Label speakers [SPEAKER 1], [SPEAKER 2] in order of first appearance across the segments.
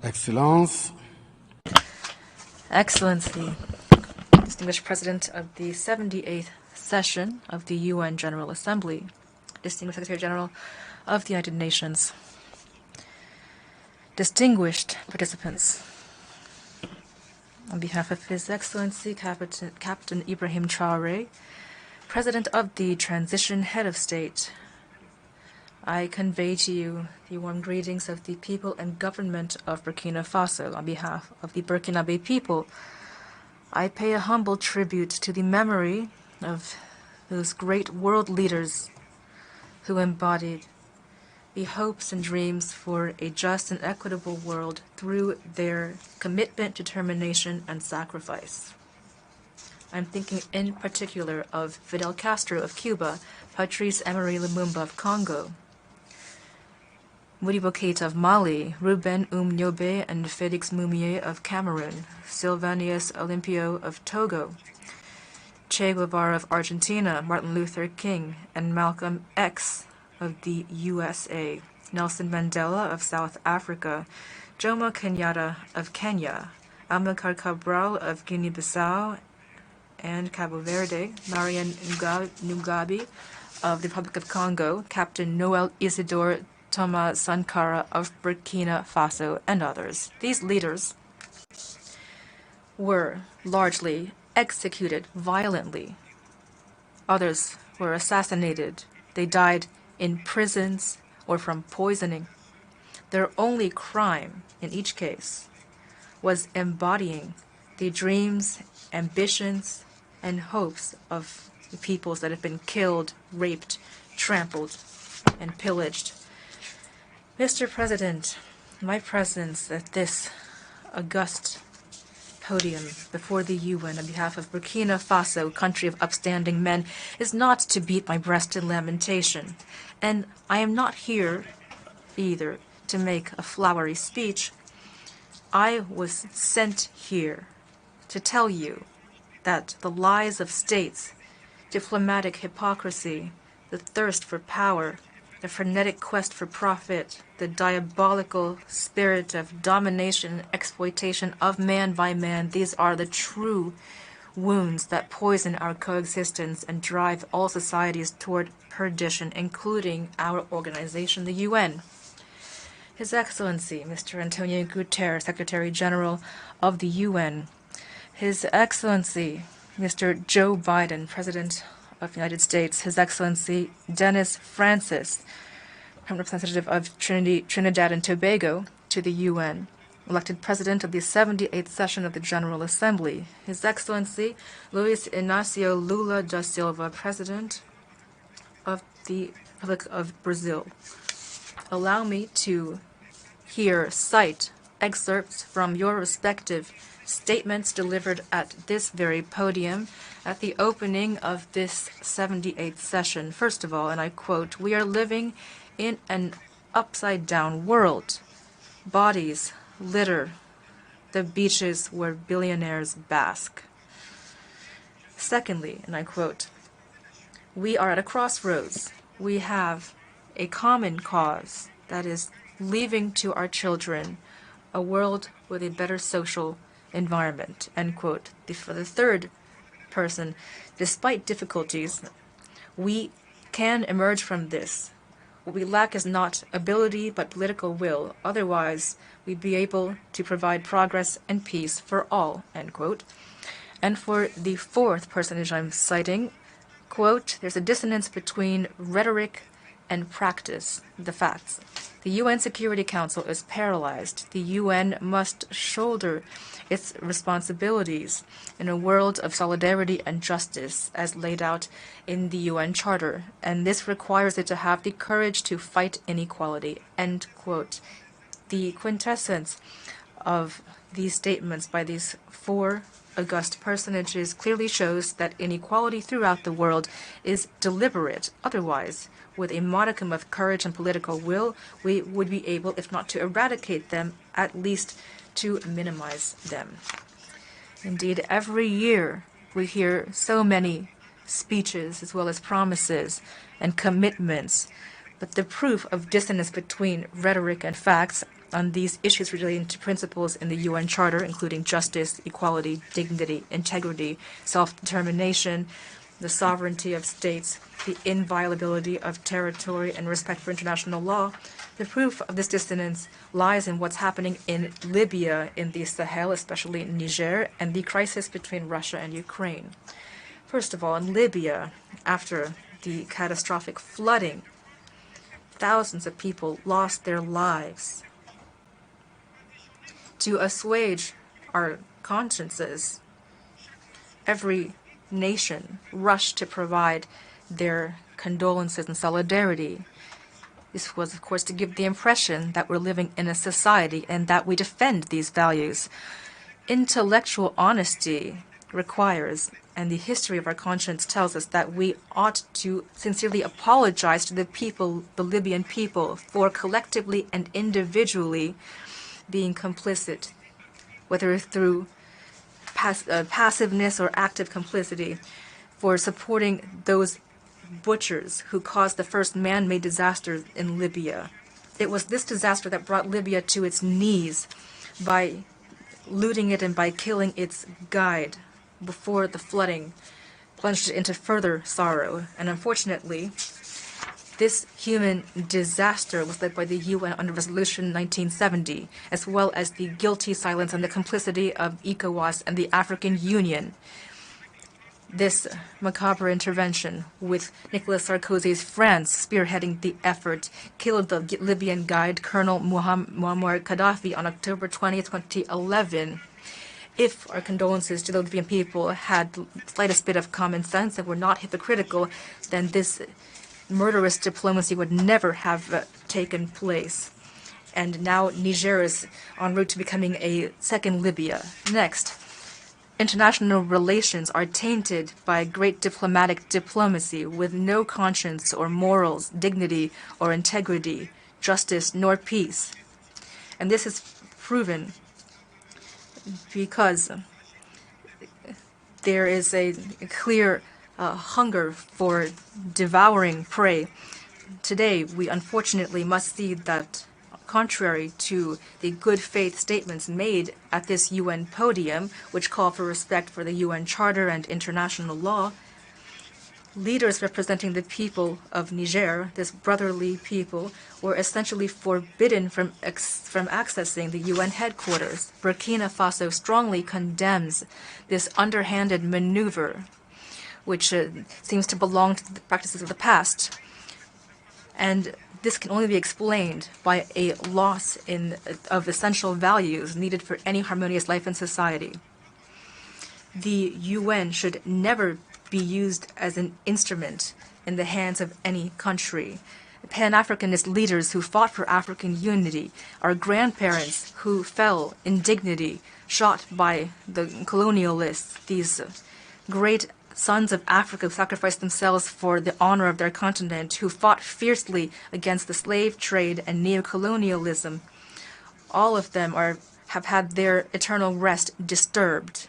[SPEAKER 1] Excellence,
[SPEAKER 2] Excellency, distinguished President of the 78th session of the UN General Assembly, distinguished Secretary General of the United Nations, distinguished participants, on behalf of His Excellency Captain Ibrahim Traoré, President of the Transition Head of State, I convey to you the warm greetings of the people and government of Burkina Faso. On behalf of the Burkinabe people, I pay a humble tribute to the memory of those great world leaders who embodied the hopes and dreams for a just and equitable world through their commitment, determination, and sacrifice. I'm thinking in particular of Fidel Castro of Cuba, Patrice Emery Lumumba of Congo, Modibo Keïta of Mali, Ruben Nyobe and Félix Moumié of Cameroon, Sylvanus Olympio of Togo, Che Guevara of Argentina, Martin Luther King, and Malcolm X of the USA, Nelson Mandela of South Africa, Jomo Kenyatta of Kenya, Amilcar Cabral of Guinea-Bissau and Cabo Verde, Marian Mugabe of the Republic of Congo, Captain Noel Isidore Thomas Sankara of Burkina Faso, and others. These leaders were largely executed violently. Others were assassinated. They died in prisons or from poisoning. Their only crime in each case was embodying the dreams, ambitions, and hopes of the peoples that have been killed, raped, trampled, and pillaged. Mr. President, my presence at this august podium before the UN on behalf of Burkina Faso, country of upstanding men, is not to beat my breast in lamentation. And I am not here either to make a flowery speech. I was sent here to tell you that the lies of states, diplomatic hypocrisy, the thirst for power, the frenetic quest for profit, the diabolical spirit of domination and exploitation of man by man, these are the true wounds that poison our coexistence and drive all societies toward perdition, including our organization, the UN. His Excellency, Mr. Antonio Guterres, Secretary General of the UN, His Excellency, Mr. Joe Biden, President of the United States, His Excellency Dennis Francis, Representative of Trinidad and Tobago to the UN, elected President of the 78th session of the General Assembly, His Excellency Luis Inácio Lula da Silva, President of the Republic of Brazil. Allow me to here cite excerpts from your respective statements delivered at this very podium at the opening of this 78th session. First of all, and I quote, "We are living in an upside-down world. Bodies litter the beaches where billionaires bask." Secondly, and I quote, "We are at a crossroads. We have a common cause, that is, leaving to our children a world with a better social environment." End quote. For the third person, despite difficulties, we can emerge from this. What we lack is not ability, but political will. Otherwise, we'd be able to provide progress and peace for all. End quote. And for the fourth personage I'm citing, quote, "There's a dissonance between rhetoric and practice, the facts. The UN Security Council is paralyzed. The UN must shoulder its responsibilities in a world of solidarity and justice as laid out in the UN Charter, and this requires it to have the courage to fight inequality." End quote. The quintessence of these statements by these four august personages clearly shows that inequality throughout the world is deliberate. Otherwise, with a modicum of courage and political will, we would be able, if not to eradicate them, at least to minimize them. Indeed, every year we hear so many speeches as well as promises and commitments But the proof of dissonance between rhetoric and facts on these issues relating to principles in the UN Charter, including justice, equality, dignity, integrity, self-determination, the sovereignty of states, the inviolability of territory, and respect for international law, the proof of this dissonance lies in what's happening in Libya, in the Sahel, especially in Niger, and the crisis between Russia and Ukraine. First of all, in Libya, after the catastrophic flooding, thousands of people lost their lives. To assuage our consciences, every nation rushed to provide their condolences and solidarity. This was, of course, to give the impression that we're living in a society and that we defend these values. Intellectual honesty requires, and the history of our conscience tells us, that we ought to sincerely apologize to the people, the Libyan people, for collectively and individually being complicit, whether through passiveness or active complicity, for supporting those butchers who caused the first man-made disaster in Libya. It was this disaster that brought Libya to its knees by looting it and by killing its guide before the flooding plunged it into further sorrow. And unfortunately, this human disaster was led by the UN under Resolution 1970, as well as the guilty silence and the complicity of ECOWAS and the African Union. This macabre intervention, with Nicolas Sarkozy's France spearheading the effort, killed the Libyan guide Colonel Muammar Gaddafi on October 20th, 2011. If our condolences to the Libyan people had the slightest bit of common sense and were not hypocritical, then this murderous diplomacy would never have taken place. And now Niger is en route to becoming a second Libya. Next, international relations are tainted by great diplomacy with no conscience or morals, dignity or integrity, justice nor peace. And this is proven because there is a clear hunger for devouring prey. Today, we unfortunately must see that, contrary to the good faith statements made at this UN podium, which call for respect for the UN Charter and international law, leaders representing the people of Niger, this brotherly people, were essentially forbidden from accessing the UN headquarters. Burkina Faso strongly condemns this underhanded maneuver, which seems to belong to the practices of the past. And this can only be explained by a loss of essential values needed for any harmonious life in society. The UN should never be used as an instrument in the hands of any country. Pan-Africanist leaders who fought for African unity, our grandparents who fell in dignity, shot by the colonialists, these great sons of Africa who sacrificed themselves for the honor of their continent, who fought fiercely against the slave trade and neocolonialism. All of them have had their eternal rest disturbed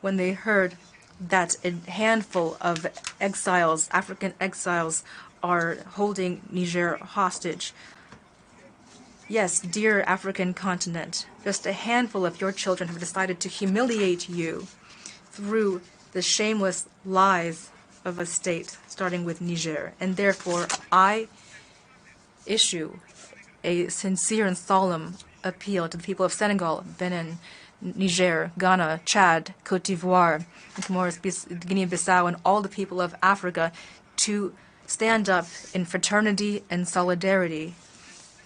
[SPEAKER 2] when they heard that a handful of exiles, African exiles, are holding Niger hostage. Yes, dear African continent, just a handful of your children have decided to humiliate you through the shameless lies of a state, starting with Niger. And therefore, I issue a sincere and solemn appeal to the people of Senegal, Benin, Niger, Ghana, Chad, Cote d'Ivoire, Guinea-Bissau, and all the people of Africa to stand up in fraternity and solidarity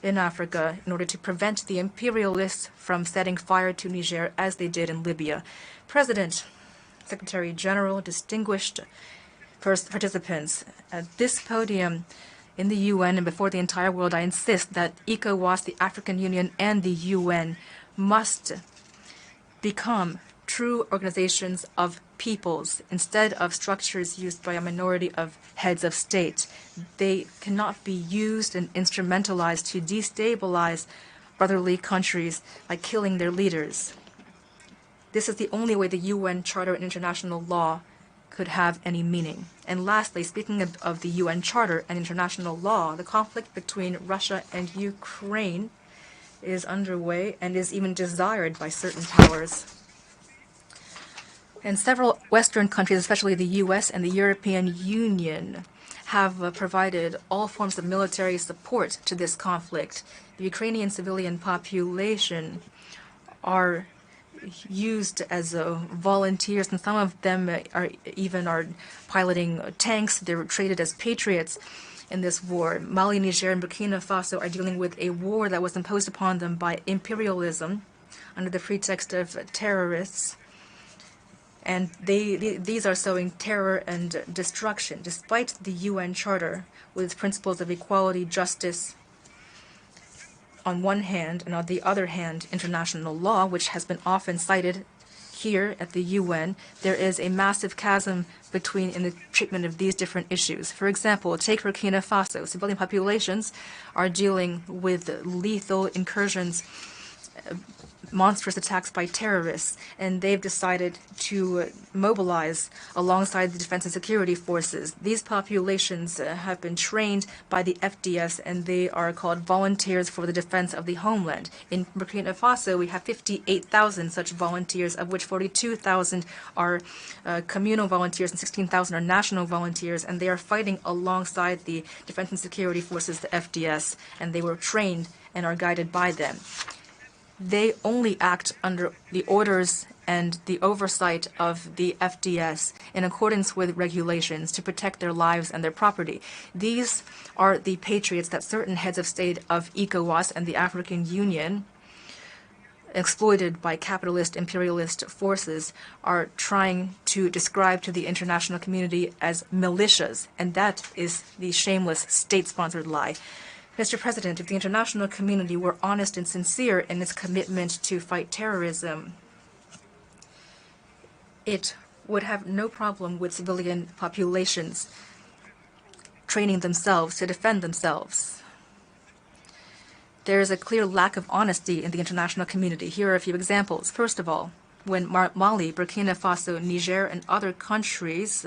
[SPEAKER 2] in Africa in order to prevent the imperialists from setting fire to Niger as they did in Libya. President, Secretary General, distinguished participants, at this podium in the UN and before the entire world, I insist that ECOWAS, the African Union, and the UN must become true organizations of peoples instead of structures used by a minority of heads of state. They cannot be used and instrumentalized to destabilize brotherly countries by killing their leaders. This is the only way the UN Charter and international law could have any meaning. And lastly, speaking of the UN Charter and international law, the conflict between Russia and Ukraine is underway and is even desired by certain powers. And several Western countries, especially the US and the European Union, have provided all forms of military support to this conflict. The Ukrainian civilian population are used as volunteers, and some of them are piloting tanks. They're traded as patriots in this war. Mali, Niger, and Burkina Faso are dealing with a war that was imposed upon them by imperialism under the pretext of terrorists. And these are sowing terror and destruction, despite the UN Charter with its principles of equality, justice on one hand, and on the other hand, international law, which has been often cited here at the UN. There is a massive chasm in the treatment of these different issues. For example, take Burkina Faso. Civilian populations are dealing with lethal incursions, monstrous attacks by terrorists, and they've decided to mobilize alongside the defense and security forces. These populations have been trained by the FDS, and they are called volunteers for the defense of the homeland. In Burkina Faso, we have 58,000 such volunteers, of which 42,000 are communal volunteers and 16,000 are national volunteers, and they are fighting alongside the defense and security forces, the FDS, and they were trained and are guided by them. They only act under the orders and the oversight of the FDS in accordance with regulations to protect their lives and their property. These are the patriots that certain heads of state of ECOWAS and the African Union, exploited by capitalist imperialist forces, are trying to describe to the international community as militias, and that is the shameless state-sponsored lie. Mr. President, if the international community were honest and sincere in its commitment to fight terrorism, it would have no problem with civilian populations training themselves to defend themselves. There is a clear lack of honesty in the international community. Here are a few examples. First of all, when Mali, Burkina Faso, Niger, and other countries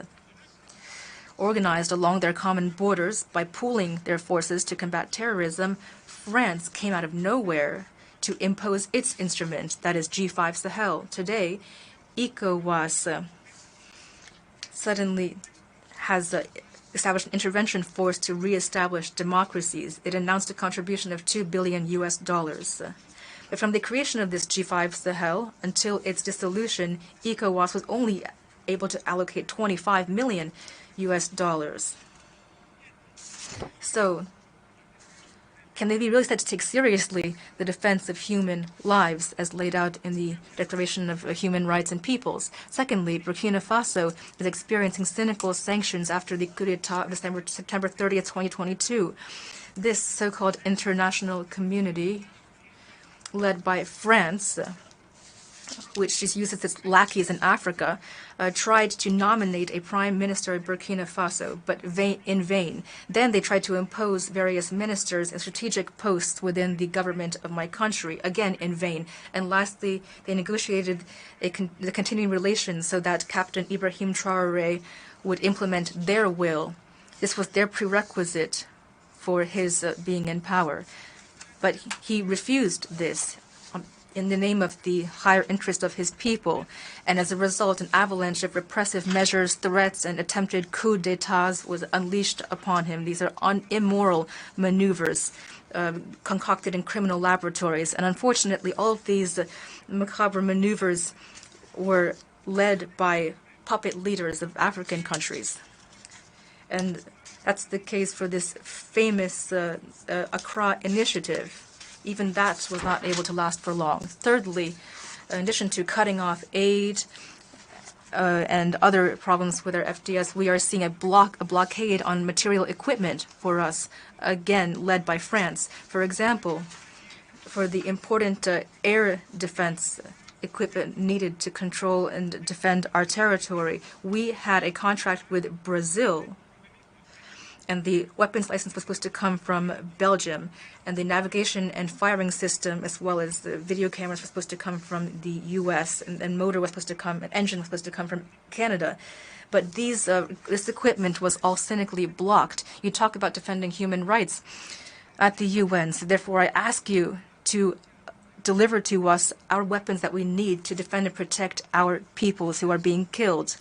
[SPEAKER 2] organized along their common borders by pooling their forces to combat terrorism, France came out of nowhere to impose its instrument, that is G5 Sahel. Today, ECOWAS suddenly has established an intervention force to reestablish democracies. It announced a contribution of $2 billion. But from the creation of this G5 Sahel until its dissolution, ECOWAS was only able to allocate $25 million. So, can they be really said to take seriously the defense of human lives as laid out in the Declaration of Human Rights and Peoples? Secondly, Burkina Faso is experiencing cynical sanctions after the coup d'etat of September 30th, 2022. This so-called international community, led by France, which just uses its lackeys in Africa, tried to nominate a prime minister of Burkina Faso, but in vain. Then they tried to impose various ministers and strategic posts within the government of my country, again in vain. And lastly, they negotiated the continuing relations so that Captain Ibrahim Traoré would implement their will. This was their prerequisite for his being in power. But he refused this in the name of the higher interest of his people, and as a result, an avalanche of repressive measures, threats, and attempted coups d'etats was unleashed upon him. These are immoral maneuvers concocted in criminal laboratories, and unfortunately, all of these macabre maneuvers were led by puppet leaders of African countries. And that's the case for this famous Accra initiative. Even that was not able to last for long. Thirdly, in addition to cutting off aid and other problems with our FDS, we are seeing a blockade on material equipment for us, again led by France. For example, for the important air defense equipment needed to control and defend our territory, we had a contract with Brazil. and the weapons license was supposed to come from Belgium, and the navigation and firing system, as well as the video cameras, were supposed to come from the U.S., and motor was supposed to come, an engine was supposed to come from Canada. But this equipment was all cynically blocked. You talk about defending human rights at the UN, so therefore I ask you to deliver to us our weapons that we need to defend and protect our peoples who are being killed.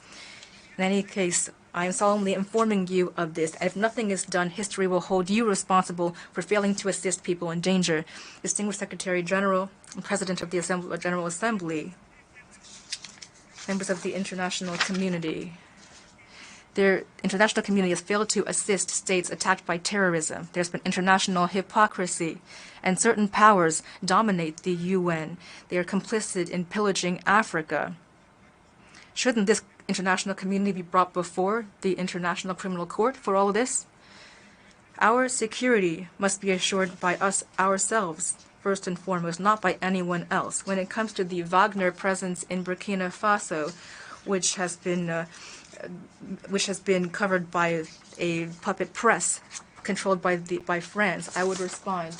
[SPEAKER 2] In any case, I am solemnly informing you of this, and if nothing is done, history will hold you responsible for failing to assist people in danger. Distinguished Secretary General and President of the General Assembly, members of the international community. The international community has failed to assist states attacked by terrorism. There's been international hypocrisy, and certain powers dominate the UN. They are complicit in pillaging Africa. Shouldn't this international community be brought before the International Criminal Court for all of this? Our security must be assured by us ourselves, first and foremost, not by anyone else. When it comes to the Wagner presence in Burkina Faso, which has been covered by a puppet press controlled by France, I would respond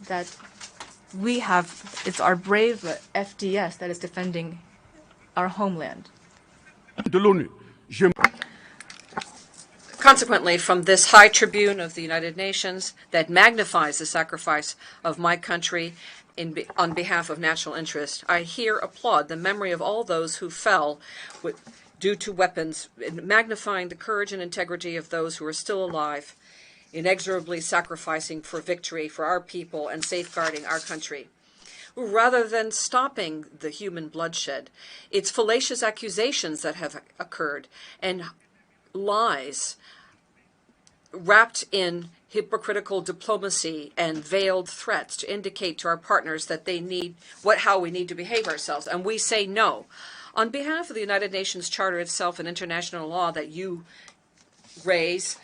[SPEAKER 2] that it's our brave FDS that is defending our homeland.
[SPEAKER 1] Consequently, from this high tribune of the United Nations that magnifies the sacrifice of my country on behalf of national interest, I here applaud the memory of all those who fell due to weapons, magnifying the courage and integrity of those who are still alive, inexorably sacrificing for victory for our people and safeguarding our country. Rather than stopping the human bloodshed, it's fallacious accusations that have occurred and lies wrapped in hypocritical diplomacy and veiled threats to indicate to our partners that they need how we need to behave ourselves, and we say no. On behalf of the United Nations Charter itself and international law that you raise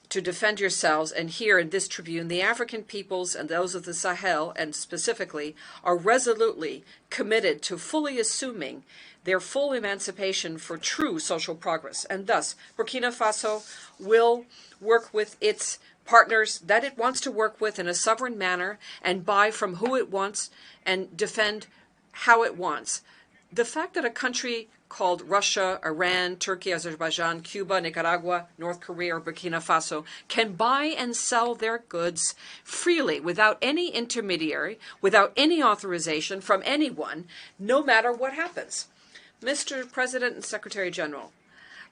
[SPEAKER 1] to defend yourselves, and here in this tribune, the African peoples and those of the Sahel, and specifically, are resolutely committed to fully assuming their full emancipation for true social progress. And thus, Burkina Faso will work with its partners that it wants to work with in a sovereign manner and buy from who it wants and defend how it wants. The fact that a country called Russia, Iran, Turkey, Azerbaijan, Cuba, Nicaragua, North Korea, or Burkina Faso can buy and sell their goods freely without any intermediary, without any authorization from anyone, no matter what happens. Mr. President and Secretary General,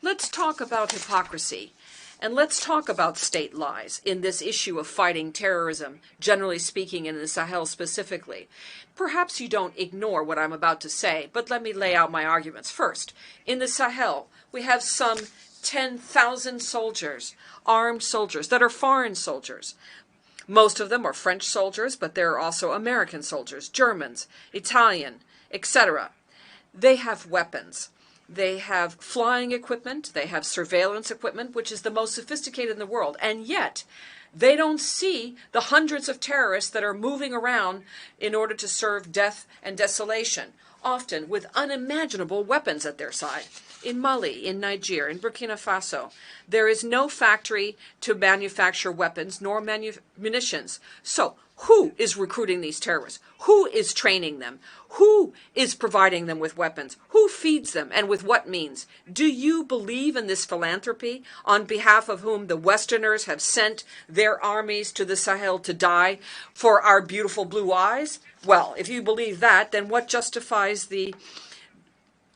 [SPEAKER 1] let's talk about hypocrisy. And let's talk about state lies in this issue of fighting terrorism, generally speaking, and in the Sahel specifically. Perhaps you don't ignore what I'm about to say, but let me lay out my arguments. First, in the Sahel, we have some 10,000 soldiers, armed soldiers, that are foreign soldiers. Most of them are French soldiers, but there are also American soldiers, Germans, Italian, etc. They have weapons. They have flying equipment, they have surveillance equipment, which is the most sophisticated in the world, and yet they don't see the hundreds of terrorists that are moving around in order to serve death and desolation, often with unimaginable weapons at their side. In Mali, in Niger, in Burkina Faso, there is no factory to manufacture weapons nor munitions. So, who is recruiting these terrorists? Who is training them? Who is providing them with weapons? Who feeds them, and with what means? Do you believe in this philanthropy on behalf of whom the Westerners have sent their armies to the Sahel to die for our beautiful blue eyes? Well, if you believe that, then what justifies the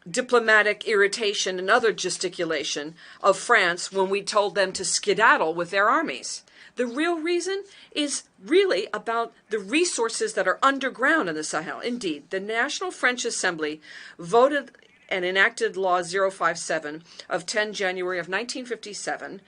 [SPEAKER 1] diplomatic irritation and other gesticulation of France when we told them to skedaddle with their armies? The real reason is really about the resources that are underground in the Sahel. Indeed, the National French Assembly voted and enacted Law 057 of 10 January of 1957,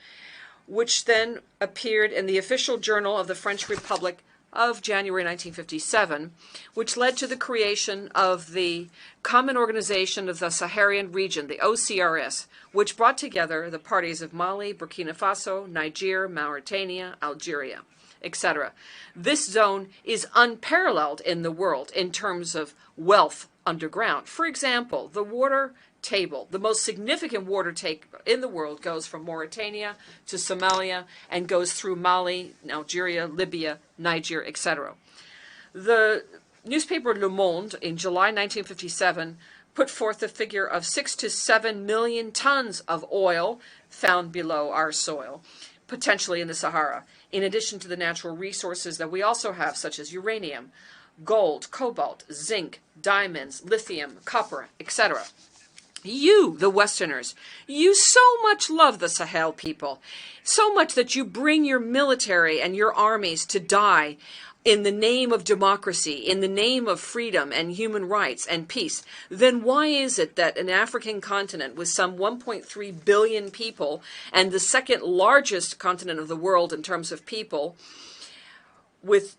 [SPEAKER 1] which then appeared in the official journal of the French Republic of January 1957, which led to the creation of the Common Organization of the Saharan Region, the OCRS, which brought together the parties of Mali, Burkina Faso, Niger, Mauritania, Algeria, etc. This zone is unparalleled in the world in terms of wealth underground. For example, the water table. The most significant water take in the world goes from Mauritania to Somalia and goes through Mali, Algeria, Libya, Niger, etc. The newspaper Le Monde in July 1957 put forth a figure of 6 to 7 million tons of oil found below our soil, potentially in the Sahara, in addition to the natural resources that we also have, such as uranium, gold, cobalt, zinc, diamonds, lithium, copper, etc. You, the Westerners, you so much love the Sahel people, so much that you bring your military and your armies to die in the name of democracy, in the name of freedom and human rights and peace. Then why is it that an African continent with some 1.3 billion people and the second largest continent of the world in terms of people, with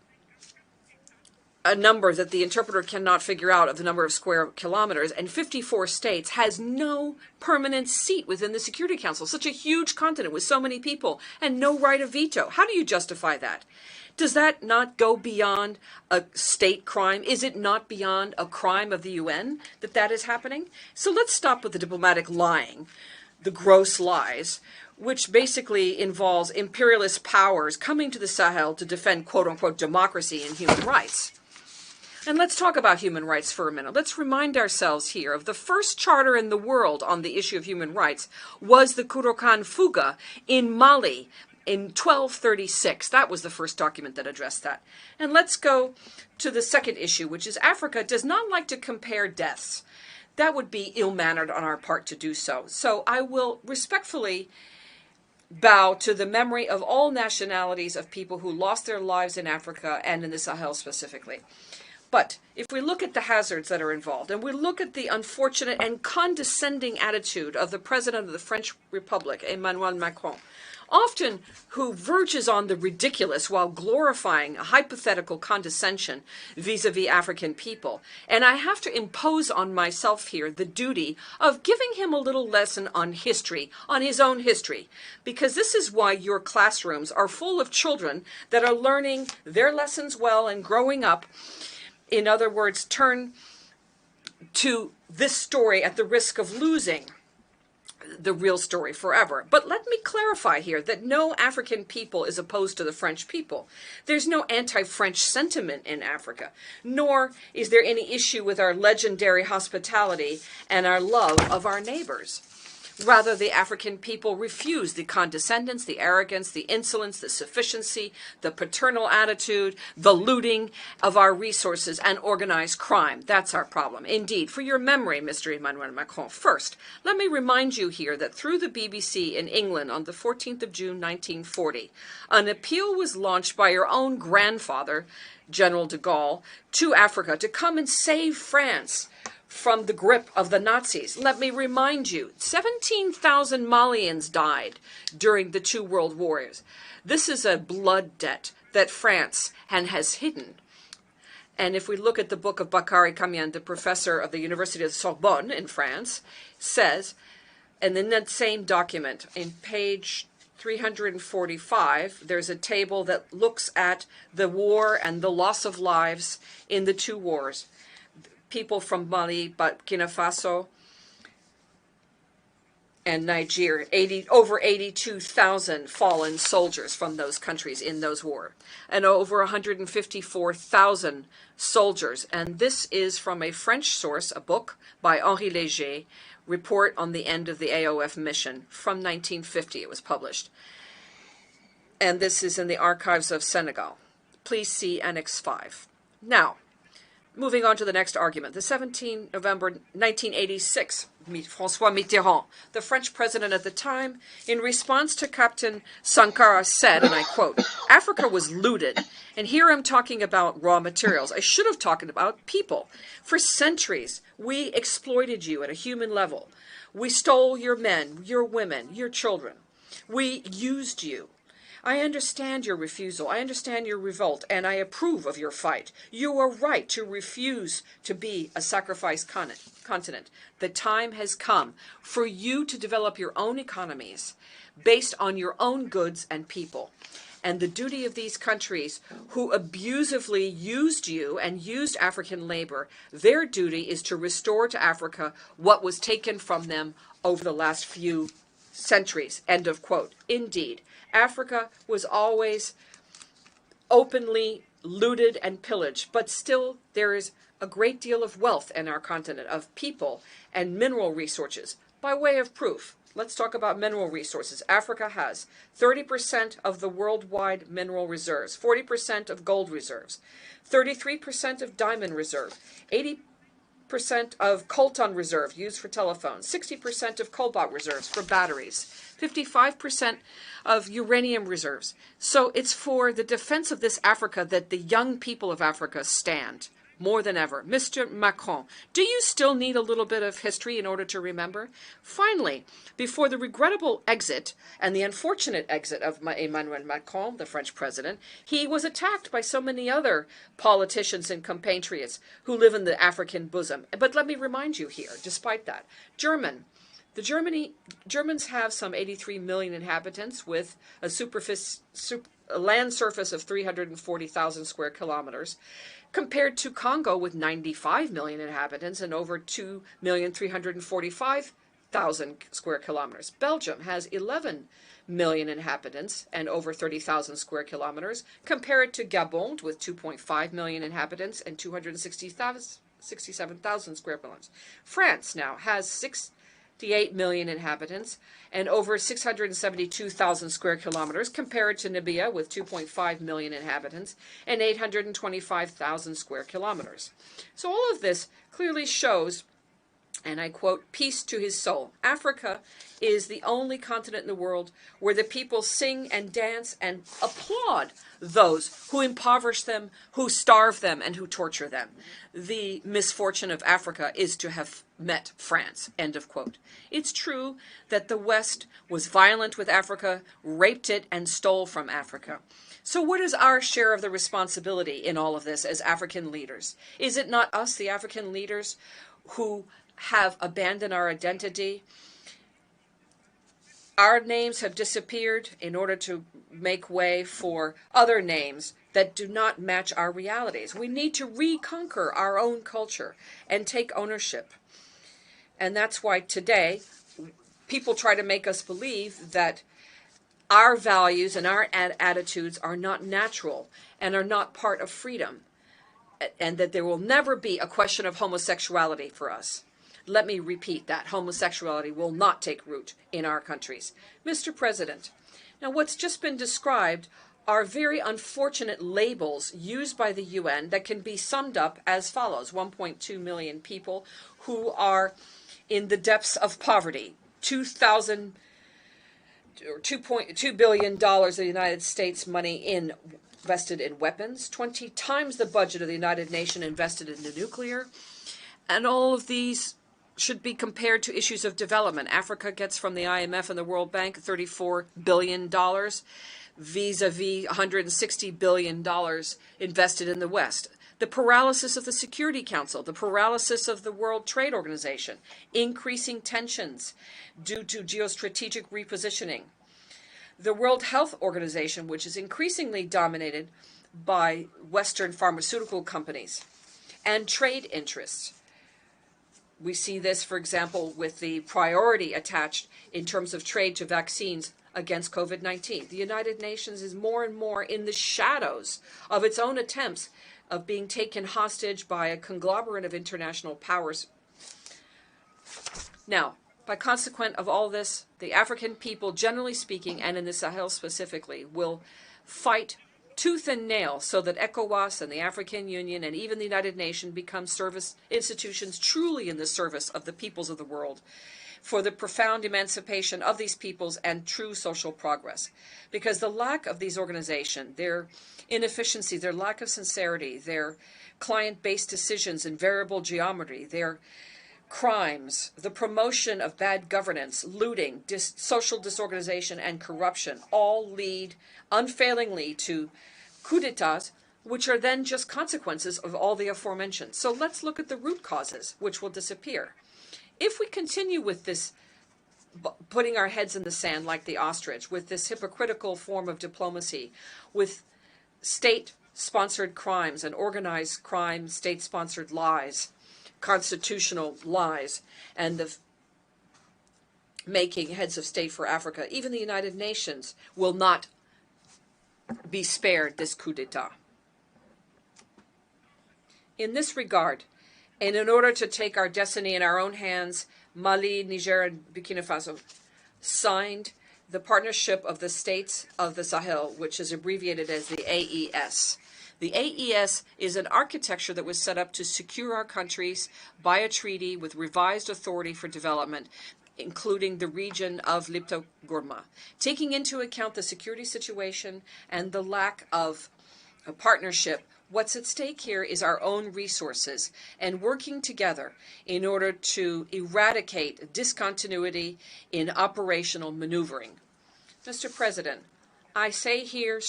[SPEAKER 1] a number that the interpreter cannot figure out of the number of square kilometers, and 54 states, has no permanent seat within the Security Council? Such a huge continent with so many people and no right of veto. How do you justify that? Does that not go beyond a state crime? Is it not beyond a crime of the UN that is happening? So let's stop with the diplomatic lying, the gross lies, which basically involves imperialist powers coming to the Sahel to defend quote-unquote democracy and human rights. And let's talk about human rights for a minute. Let's remind ourselves here of the first charter in the world on the issue of human rights was the Kurokan Fuga in Mali in 1236. That was the first document that addressed that. And let's go to the second issue, which is Africa does not like to compare deaths. That would be ill-mannered on our part to do so. So I will respectfully bow to the memory of all nationalities of people who lost their lives in Africa and in the Sahel specifically. But if we look at the hazards that are involved, and we look at the unfortunate and condescending attitude of the President of the French Republic, Emmanuel Macron, often who verges on the ridiculous while glorifying a hypothetical condescension vis-a-vis African people. And I have to impose on myself here the duty of giving him a little lesson on history, on his own history, because this is why your classrooms are full of children that are learning their lessons well and growing up. In other words, turn to this story at the risk of losing the real story forever. But let me clarify here that no African people is opposed to the French people. There's no anti-French sentiment in Africa, nor is there any issue with our legendary hospitality and our love of our neighbors. Rather, the African people refuse the condescendence, the arrogance, the insolence, the sufficiency, the paternal attitude, the looting of our resources, and organized crime. That's our problem. Indeed, for your memory, Mr. Emmanuel Macron, first, let me remind you here that through the BBC in England on the 14th of June, 1940, an appeal was launched by your own grandfather, General de Gaulle, to Africa to come and save France from the grip of the Nazis. Let me remind you, 17,000 Malians died during the two world wars. This is a blood debt that France has hidden. And if we look at the book of Bakary Kamian, the professor of the University of Sorbonne in France, says, and in that same document, in page 345, there's a table that looks at the war and the loss of lives in the two wars. People from Mali, Burkina Faso, and Niger, over 82,000 fallen soldiers from those countries in those wars, and over 154,000 soldiers. And this is from a French source, a book by Henri Léger, Report on the End of the AOF Mission, from 1950. It was published. And this is in the archives of Senegal. Please see Annex 5. Now, moving on to the next argument. The 17th November 1986, François Mitterrand, the French president at the time, in response to Captain Sankara said, and I quote, "Africa was looted, and here I'm talking about raw materials. I should have talked about people. For centuries, we exploited you at a human level. We stole your men, your women, your children. We used you. I understand your refusal. I understand your revolt, and I approve of your fight. You are right to refuse to be a sacrifice continent. The time has come for you to develop your own economies based on your own goods and people. and the duty of these countries who abusively used you and used African labor, their duty is to restore to Africa what was taken from them over the last few centuries. End of quote. Indeed, Africa was always openly looted and pillaged, but still there is a great deal of wealth in our continent, of people and mineral resources. By way of proof, let's talk about mineral resources. Africa has 30% of the worldwide mineral reserves, 40% of gold reserves, 33% of diamond reserve, 80% of coltan reserve used for telephones, 60% of cobalt reserves for batteries, 55% of uranium reserves. So it's for the defense of this Africa that the young people of Africa stand more than ever. Mr. Macron, do you still need a little bit of history in order to remember? Finally, before the regrettable exit and the unfortunate exit of Emmanuel Macron, the French president, he was attacked by so many other politicians and compatriots who live in the African bosom. But let me remind you here, despite that, Germans have some 83 million inhabitants with a land surface of 340,000 square kilometers, compared to Congo with 95 million inhabitants and over 2,345,000 square kilometers. Belgium has 11 million inhabitants and over 30,000 square kilometers, compared to Gabon with 2.5 million inhabitants and 267,000 square kilometers. France now has 68 million inhabitants and over 672,000 square kilometers, compared to Namibia with 2.5 million inhabitants and 825,000 square kilometers. So all of this clearly shows, and I quote, "Peace to his soul. Africa is the only continent in the world where the people sing and dance and applaud those who impoverish them, who starve them, and who torture them. The misfortune of Africa is to have met France." End of quote. It's true that the West was violent with Africa, raped it, and stole from Africa. So what is our share of the responsibility in all of this as African leaders? Is it not us, the African leaders, who have abandoned our identity? Our names have disappeared in order to make way for other names that do not match our realities. We need to reconquer our own culture and take ownership. And that's why today people try to make us believe that our values and our attitudes are not natural and are not part of freedom, and that there will never be a question of homosexuality for us. Let me repeat that. Homosexuality will not take root in our countries. Mr. President, now what's just been described are very unfortunate labels used by the UN that can be summed up as follows. 1.2 million people who are in the depths of poverty. $2.2 billion of the United States money invested in weapons, 20 times the budget of the United Nations invested into nuclear, and all of these should be compared to issues of development. Africa gets from the IMF and the World Bank $34 billion, vis-a-vis $160 billion invested in the West. The paralysis of the Security Council, the paralysis of the World Trade Organization, increasing tensions due to geostrategic repositioning. The World Health Organization, which is increasingly dominated by Western pharmaceutical companies, and trade interests. We see this, for example, with the priority attached in terms of trade to vaccines against COVID-19. The United Nations is more and more in the shadows of its own attempts of being taken hostage by a conglomerate of international powers. Now, by consequent of all this, the African people, generally speaking, and in the Sahel specifically, will fight tooth and nail so that ECOWAS and the African Union and even the United Nations become service institutions truly in the service of the peoples of the world, for the profound emancipation of these peoples and true social progress. Because the lack of these organizations, their inefficiency, their lack of sincerity, their client-based decisions in variable geometry, their crimes, the promotion of bad governance, looting, social disorganization, and corruption all lead unfailingly to coups d'etat, which are then just consequences of all the aforementioned. So let's look at the root causes, which will disappear. If we continue with this putting our heads in the sand like the ostrich, with this hypocritical form of diplomacy, with state-sponsored crimes and organized crime, state-sponsored lies, constitutional lies, and the making heads of state for Africa. Even the United Nations will not be spared this coup d'etat. In this regard, and in order to take our destiny in our own hands, Mali, Niger, and Burkina Faso signed the Partnership of the States of the Sahel, which is abbreviated as the AES. The AES is an architecture that was set up to secure our countries by a treaty with revised authority for development, including the region of Lipto-Gourma. Taking into account the security situation and the lack of a partnership, what's at stake here is our own resources and working together in order to eradicate discontinuity in operational maneuvering. Mr. President, I say here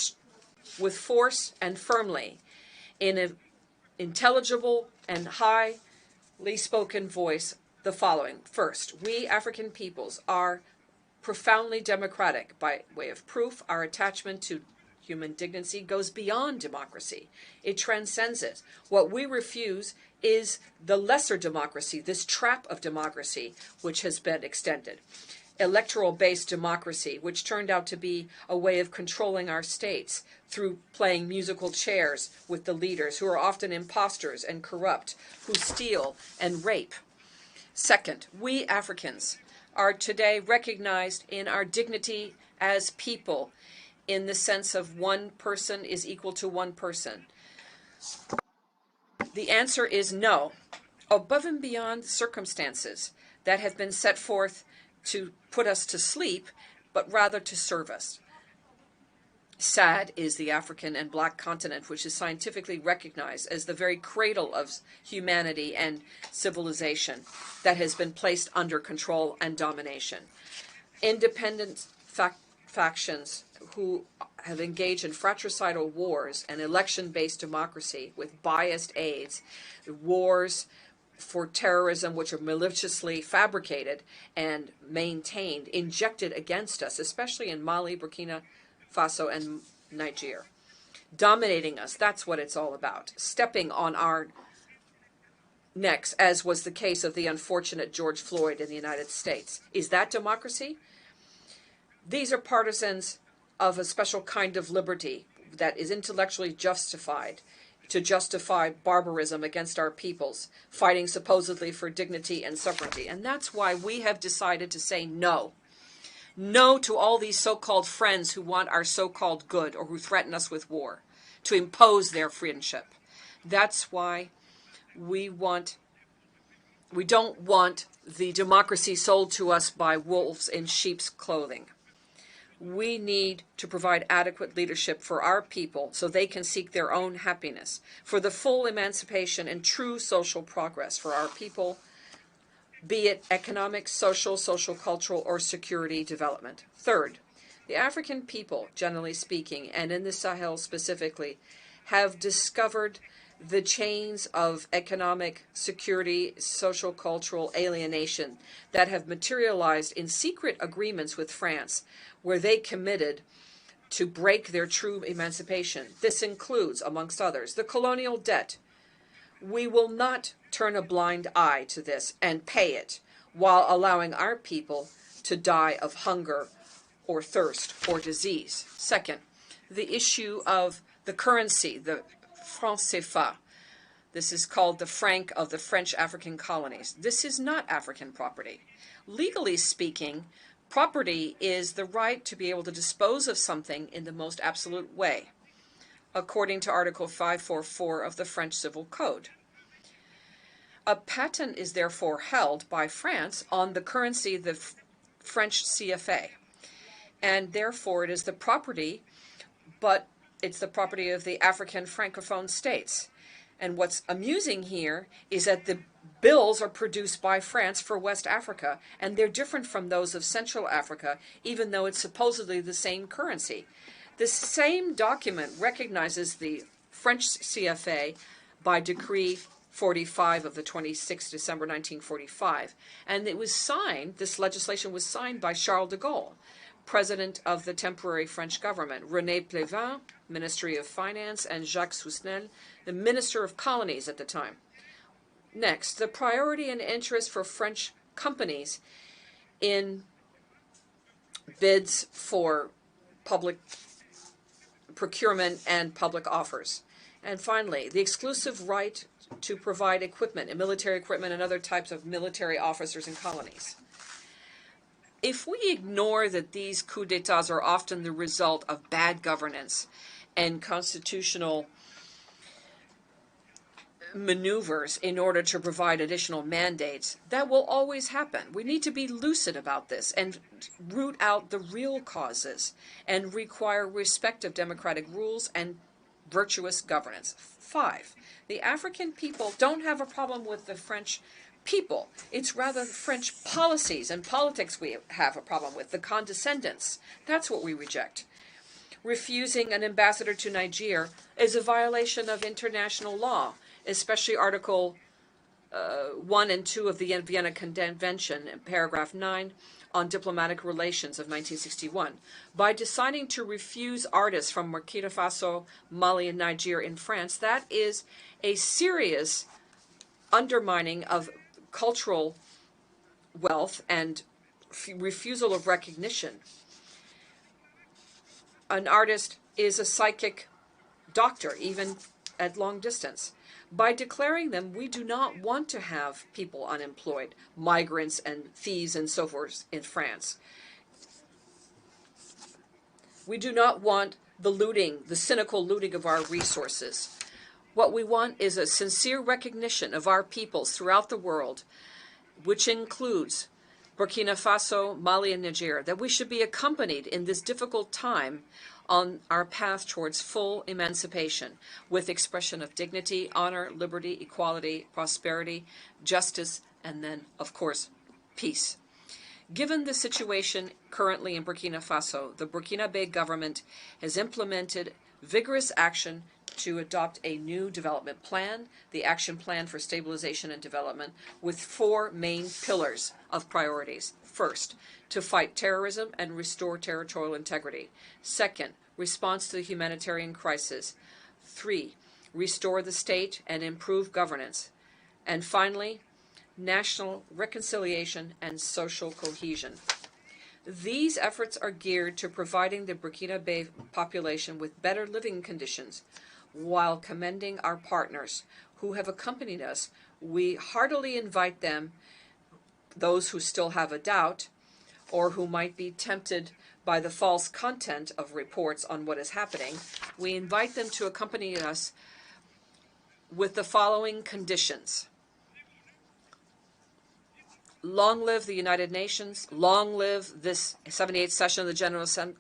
[SPEAKER 1] with force and firmly, in an intelligible and highly spoken voice, the following. First, we African peoples are profoundly democratic. By way of proof, our attachment to human dignity goes beyond democracy. It transcends it. What we refuse is the lesser democracy, this trap of democracy, which has been extended. Electoral-based democracy, which turned out to be a way of controlling our states through playing musical chairs with the leaders, who are often imposters and corrupt, who steal and rape. Second, we Africans are today recognized in our dignity as people, in the sense of one person is equal to one person. The answer is no. Above and beyond circumstances that have been set forth to put us to sleep, but rather to serve us. Sad is the African and Black continent, which is scientifically recognized as the very cradle of humanity and civilization, that has been placed under control and domination. Independent factions who have engaged in fratricidal wars and election-based democracy with biased aides, wars for terrorism which are maliciously fabricated and maintained, injected against us, especially in Mali, Burkina Faso, and Niger. Dominating us, that's what it's all about. Stepping on our necks, as was the case of the unfortunate George Floyd in the United States. Is that democracy? These are partisans of a special kind of liberty that is intellectually justified to justify barbarism against our peoples, fighting supposedly for dignity and sovereignty. And that's why we have decided to say no. No to all these so-called friends who want our so-called good or who threaten us with war, to impose their friendship. That's why we don't want the democracy sold to us by wolves in sheep's clothing. We need to provide adequate leadership for our people so they can seek their own happiness, for the full emancipation and true social progress for our people, be it economic, social, cultural, or security development. Third, the African people, generally speaking, and in the Sahel specifically, have discovered the chains of economic, security, social, cultural alienation that have materialized in secret agreements with France, where they committed to break their true emancipation. This includes, amongst others, the colonial debt. We will not turn a blind eye to this and pay it while allowing our people to die of hunger or thirst or disease. Second, the issue of the currency, the franc CFA. This is called the franc of the French African colonies. This is not African property. Legally speaking, property is the right to be able to dispose of something in the most absolute way, according to Article 544 of the French Civil Code. A patent is therefore held by France on the currency, the French CFA, and therefore it is the property, but it's the property of the African Francophone states. And what's amusing here is that the bills are produced by France for West Africa, and they're different from those of Central Africa, even though it's supposedly the same currency. The same document recognizes the French CFA by decree 45 of the 26th December 1945. And it was signed, this legislation was signed by Charles de Gaulle, President of the temporary French government, René Pleven, Ministry of Finance, and Jacques Sousnel, the Minister of Colonies at the time. Next, the priority and interest for French companies in bids for public procurement and public offers. And finally, the exclusive right to provide equipment, and military equipment, and other types of military officers in colonies. If we ignore that these coups d'etats are often the result of bad governance and constitutional maneuvers in order to provide additional mandates, that will always happen. We need to be lucid about this and root out the real causes and require respect of democratic rules and virtuous governance. 5, the African people don't have a problem with the French people. It's rather French policies and politics we have a problem with, the condescendence. That's what we reject. Refusing an ambassador to Niger is a violation of international law, especially Article 1 and 2 of the Vienna Convention, paragraph 9, on diplomatic relations of 1961. By deciding to refuse artists from Burkina Faso, Mali, and Niger in France, that is a serious undermining of cultural wealth and refusal of recognition. An artist is a psychic doctor, even at long distance. By declaring them, we do not want to have people unemployed, migrants and thieves and so forth in France. We do not want the looting, the cynical looting of our resources. What we want is a sincere recognition of our peoples throughout the world, which includes Burkina Faso, Mali, and Niger, that we should be accompanied in this difficult time on our path towards full emancipation with expression of dignity, honor, liberty, equality, prosperity, justice, and then, of course, peace. Given the situation currently in Burkina Faso, the Burkinabe government has implemented vigorous action to adopt a new development plan, the Action Plan for Stabilization and Development, with 4 main pillars of priorities. First, to fight terrorism and restore territorial integrity. Second, response to the humanitarian crisis. 3, restore the state and improve governance. And finally, national reconciliation and social cohesion. These efforts are geared to providing the Burkinabe population with better living conditions while commending our partners who have accompanied us. We heartily invite them, those who still have a doubt or who might be tempted by the false content of reports on what is happening, we invite them to accompany us with the following conditions. Long live the United Nations, long live this 78th session of the General Assembly,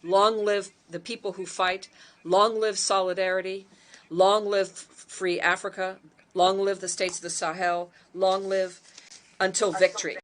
[SPEAKER 1] long live the people who fight, long live solidarity, long live free Africa, long live the states of the Sahel, long live until victory.